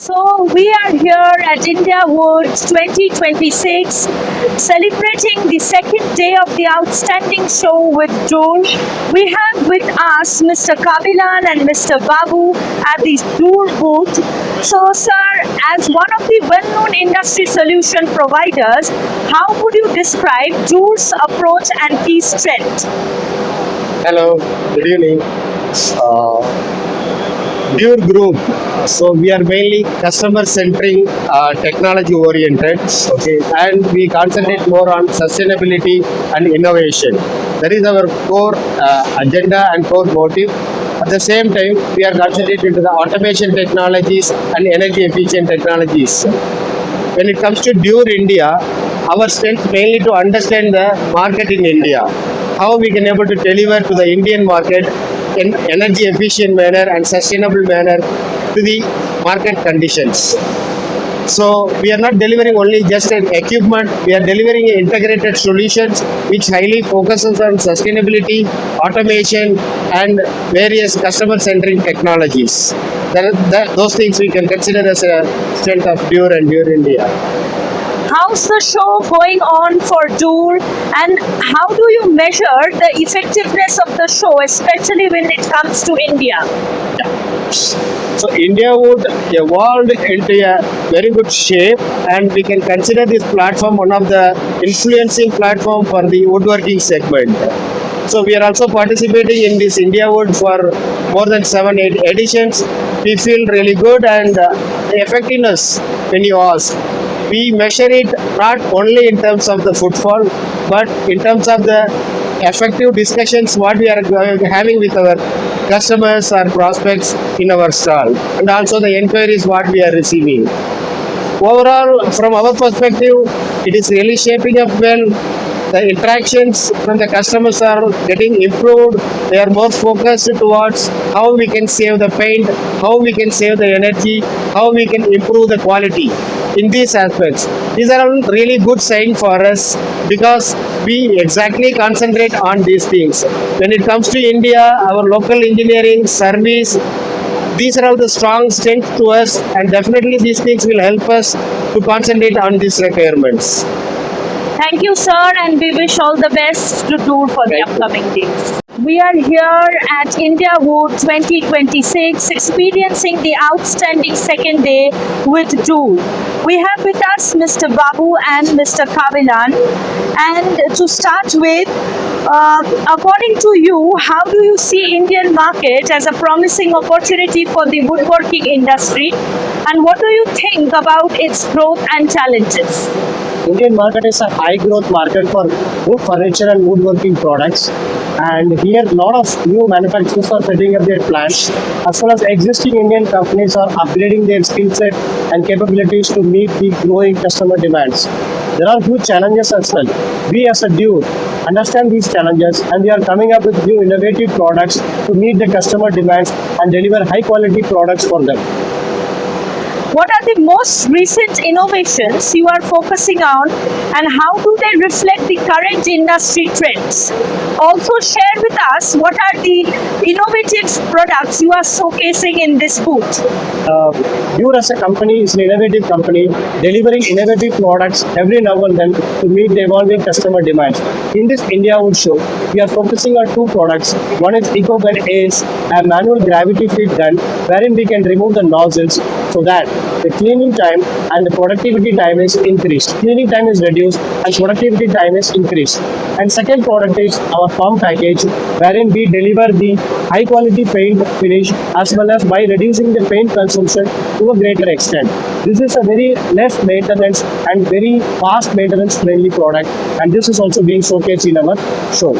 So we are here at IndiaWood 2026 celebrating the second day of the outstanding show with Dürr. We have with us Mr. Kabilan and Mr. Babu at the Dürr booth. So sir, as one of the well-known industry solution providers, how would you describe Dürr's approach and key strength? Hello, good evening. Dürr Group. So we are mainly customer-centric, technology-oriented. Okay, and we concentrate more on sustainability and innovation. That is our core agenda and core motive. At the same time, we are concentrated into the automation technologies and energy-efficient technologies. When it comes to Dürr India, our strength mainly to understand the market in India, how we can able to deliver to the Indian market in energy efficient manner and sustainable manner to the market conditions. So we are not delivering only just an equipment, we are delivering integrated solutions which highly focuses on sustainability, automation and various customer-centric technologies. Those things we can consider as a strength of Dürr and Dürr India. How's the show going on for Dürr, and how do you measure the effectiveness of the show, especially when it comes to India? So IndiaWood evolved into a very good shape, and we can consider this platform one of the influencing platform for the woodworking segment. So we are also participating in this IndiaWood for more than 7-8 editions. We feel really good, and the effectiveness, when you ask, we measure it not only in terms of the footfall, but in terms of the effective discussions what we are having with our customers or prospects in our stall, and also the inquiries what we are receiving. Overall, from our perspective, it is really shaping up well. The interactions from the customers are getting improved. They are more focused towards how we can save the paint, how we can save the energy, how we can improve the quality in these aspects. These are all really good sign for us because we exactly concentrate on these things. When it comes to India, our local engineering, service, these are all the strong strength to us, and definitely these things will help us to concentrate on these requirements. Thank you, sir, and we wish all the best to Dürr for the upcoming days. We are here at IndiaWood 2026 experiencing the outstanding second day with Dürr. We have with us Mr. Babu and Mr. Kabilan. And to start with, according to you, how do you see Indian market as a promising opportunity for the woodworking industry? And what do you think about its growth and challenges? Indian market is a high growth market for wood furniture and woodworking products, and here a lot of new manufacturers are setting up their plants, as well as existing Indian companies are upgrading their skill set and capabilities to meet the growing customer demands. There are huge challenges as well. We as a Dürr understand these challenges, and we are coming up with new innovative products to meet the customer demands and deliver high quality products for them. What are the most recent innovations you are focusing on, and how do they reflect the current industry trends? Also share with us what are the innovative products you are showcasing in this booth. Dürr as a company is an innovative company delivering innovative products every now and then to meet the evolving customer demands. In this IndiaWood show, we are focusing on two products. One is EcoGun Ace, a manual gravity feed gun wherein we can remove the nozzles so that the cleaning time and the productivity time is increased. Cleaning time is reduced and productivity time is increased. And second product is our farm package, wherein we deliver the high quality paint finish as well as by reducing the paint consumption to a greater extent. This is a very less maintenance and very fast maintenance friendly product, and this is also being showcased in our show.